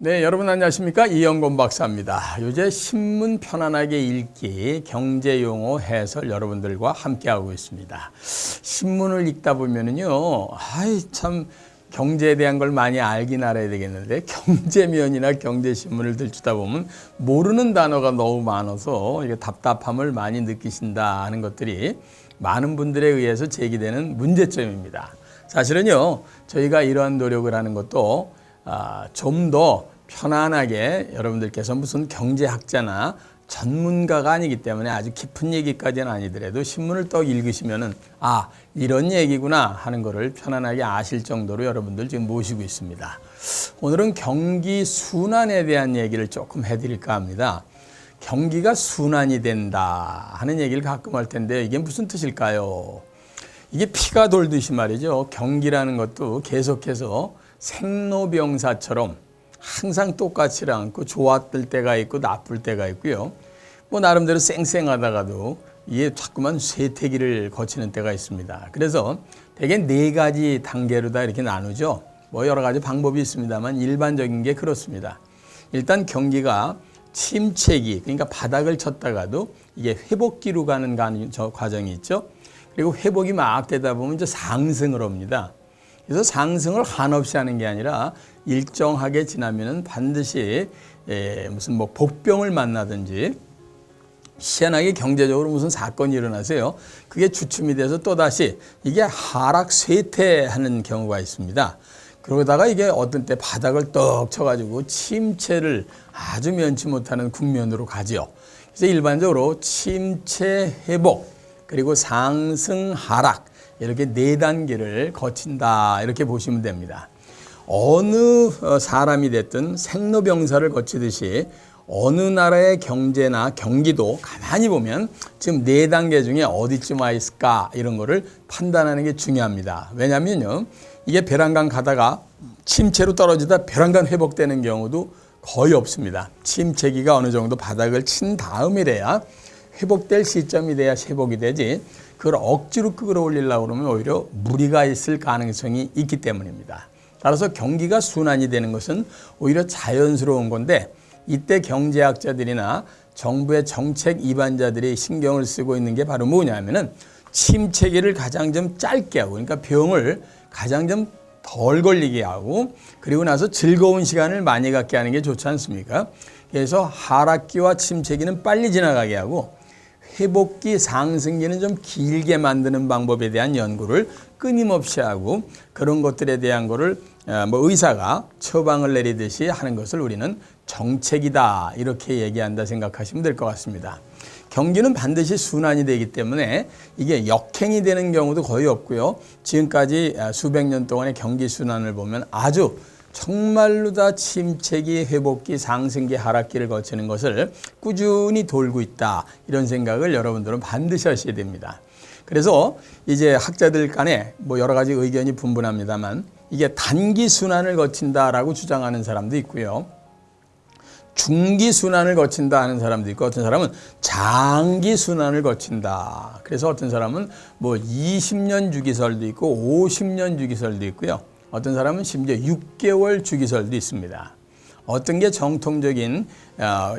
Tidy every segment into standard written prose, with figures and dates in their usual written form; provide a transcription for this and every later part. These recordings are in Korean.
네, 여러분 안녕하십니까? 이영건 박사입니다. 요새 신문 편안하게 읽기 경제용어 해설 여러분들과 함께하고 있습니다. 신문을 읽다 보면은요, 참 경제에 대한 걸 많이 알긴 알아야 되겠는데 경제면이나 경제신문을 들추다 보면 모르는 단어가 너무 많아서 이게 답답함을 많이 느끼신다 하는 것들이 많은 분들에 의해서 제기되는 문제점입니다. 사실은요, 저희가 이러한 노력을 하는 것도 좀 더 편안하게 여러분들께서 무슨 경제학자나 전문가가 아니기 때문에 아주 깊은 얘기까지는 아니더라도 신문을 또 읽으시면은 이런 얘기구나 하는 거를 편안하게 아실 정도로 여러분들 지금 모시고 있습니다. 오늘은 경기 순환에 대한 얘기를 조금 해드릴까 합니다. 경기가 순환이 된다 하는 얘기를 가끔 할 텐데 이게 무슨 뜻일까요? 이게 피가 돌듯이 말이죠. 경기라는 것도 계속해서 생로병사처럼 항상 똑같지 않고 좋았을 때가 있고 나쁠 때가 있고요. 뭐 나름대로 쌩쌩하다가도 이게 자꾸만 쇠퇴기를 거치는 때가 있습니다. 그래서 대개 4가지 단계로 다 이렇게 나누죠. 뭐 여러 가지 방법이 있습니다만 일반적인 게 그렇습니다. 일단 경기가 침체기, 그러니까 바닥을 쳤다가도 이게 회복기로 가는 과정이 있죠. 그리고 회복이 막 되다 보면 이제 상승을 합니다. 그래서 상승을 한없이 하는 게 아니라 일정하게 지나면은 반드시 무슨 뭐 복병을 만나든지 희한하게 경제적으로 무슨 사건이 일어나서요. 그게 주춤이 돼서 또다시 이게 하락 쇠퇴하는 경우가 있습니다. 그러다가 이게 어떤 때 바닥을 떡 쳐가지고 침체를 아주 면치 못하는 국면으로 가죠. 그래서 일반적으로 침체 회복 그리고 상승 하락 이렇게 4단계를 거친다 이렇게 보시면 됩니다. 어느 사람이 됐든 생로병사를 거치듯이 어느 나라의 경제나 경기도 가만히 보면 지금 4단계 중에 어디쯤 와 있을까 이런 거를 판단하는 게 중요합니다. 왜냐하면요, 이게 벼랑간 가다가 침체로 떨어지다 벼랑간 회복되는 경우도 거의 없습니다. 침체기가 어느 정도 바닥을 친 다음이래야 회복될 시점이 돼야 회복이 되지, 그걸 억지로 끌어올리려고 그러면 오히려 무리가 있을 가능성이 있기 때문입니다. 따라서 경기가 순환이 되는 것은 오히려 자연스러운 건데, 이때 경제학자들이나 정부의 정책 입안자들이 신경을 쓰고 있는 게 바로 뭐냐면은 침체기를 가장 좀 짧게 하고, 그러니까 병을 가장 좀 덜 걸리게 하고, 그리고 나서 즐거운 시간을 많이 갖게 하는 게 좋지 않습니까? 그래서 하락기와 침체기는 빨리 지나가게 하고 회복기, 상승기는 좀 길게 만드는 방법에 대한 연구를 끊임없이 하고, 그런 것들에 대한 거를 의사가 처방을 내리듯이 하는 것을 우리는 정책이다 이렇게 얘기한다 생각하시면 될 것 같습니다. 경기는 반드시 순환이 되기 때문에 이게 역행이 되는 경우도 거의 없고요. 지금까지 수백 년 동안의 경기 순환을 보면 아주 정말로 다 침체기, 회복기, 상승기, 하락기를 거치는 것을 꾸준히 돌고 있다 이런 생각을 여러분들은 반드시 하셔야 됩니다. 그래서 이제 학자들 간에 뭐 여러 가지 의견이 분분합니다만 이게 단기 순환을 거친다라고 주장하는 사람도 있고요. 중기 순환을 거친다 하는 사람도 있고, 어떤 사람은 장기 순환을 거친다. 그래서 어떤 사람은 뭐 20년 주기설도 있고 50년 주기설도 있고요. 어떤 사람은 심지어 6개월 주기설도 있습니다. 어떤 게 정통적인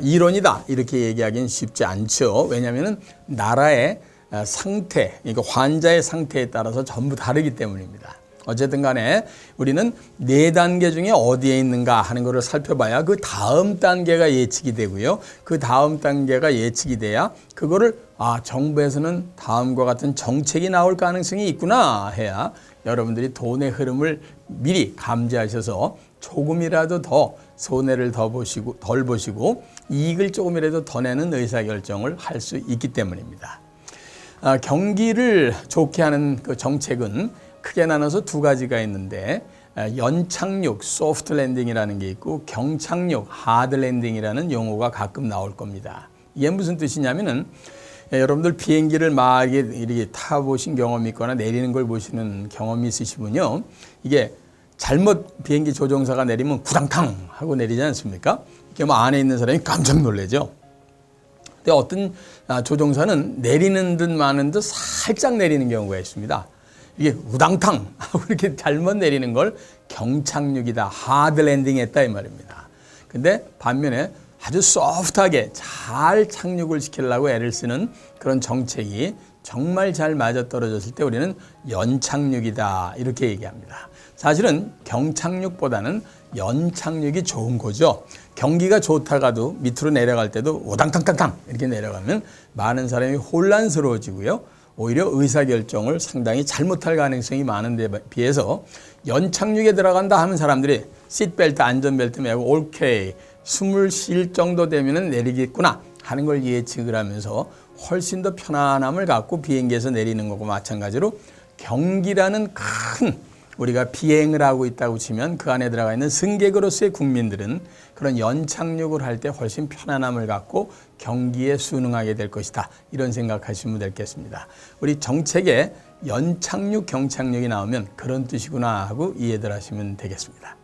이론이다 이렇게 얘기하기는 쉽지 않죠. 왜냐하면 나라의 상태, 그러니까 환자의 상태에 따라서 전부 다르기 때문입니다. 어쨌든 간에 우리는 4단계 중에 어디에 있는가 하는 것을 살펴봐야 그 다음 단계가 예측이 되고요. 그 다음 단계가 예측이 돼야 그거를 정부에서는 다음과 같은 정책이 나올 가능성이 있구나 해야 여러분들이 돈의 흐름을 미리 감지하셔서 조금이라도 더 손해를 덜 보시고 이익을 조금이라도 더 내는 의사결정을 할 수 있기 때문입니다. 경기를 좋게 하는 그 정책은 크게 나눠서 2가지가 있는데, 연착륙, 소프트 랜딩이라는 게 있고 경착륙, 하드 랜딩이라는 용어가 가끔 나올 겁니다. 이게 무슨 뜻이냐면은 여러분들 비행기를 막 이렇게 타보신 경험이 있거나 내리는 걸 보시는 경험이 있으시면요, 이게 잘못 비행기 조종사가 내리면 구당탕 하고 내리지 않습니까? 이게 뭐 안에 있는 사람이 깜짝 놀라죠. 근데 어떤 조종사는 내리는 듯 마는 듯 살짝 내리는 경우가 있습니다. 이게 우당탕 하고 이렇게 잘못 내리는 걸 경착륙이다, 하드 랜딩 했다 이 말입니다. 근데 반면에 아주 소프트하게 잘 착륙을 시키려고 애를 쓰는 그런 정책이 정말 잘 맞아떨어졌을 때 우리는 연착륙이다 이렇게 얘기합니다. 사실은 경착륙보다는 연착륙이 좋은 거죠. 경기가 좋다가도 밑으로 내려갈 때도 오당탕탕탕 이렇게 내려가면 많은 사람이 혼란스러워지고요. 오히려 의사결정을 상당히 잘못할 가능성이 많은 데 비해서 연착륙에 들어간다 하면 사람들이 시트벨트 안전벨트 매고 오케이 숨을 쉴 정도 되면 내리겠구나 하는 걸 예측을 하면서 훨씬 더 편안함을 갖고 비행기에서 내리는 것과 마찬가지로 경기라는 큰 우리가 비행을 하고 있다고 치면 그 안에 들어가 있는 승객으로서의 국민들은 그런 연착륙을 할 때 훨씬 편안함을 갖고 경기에 순응하게 될 것이다. 이런 생각하시면 되겠습니다. 우리 정책에 연착륙, 경착륙이 나오면 그런 뜻이구나 하고 이해들 하시면 되겠습니다.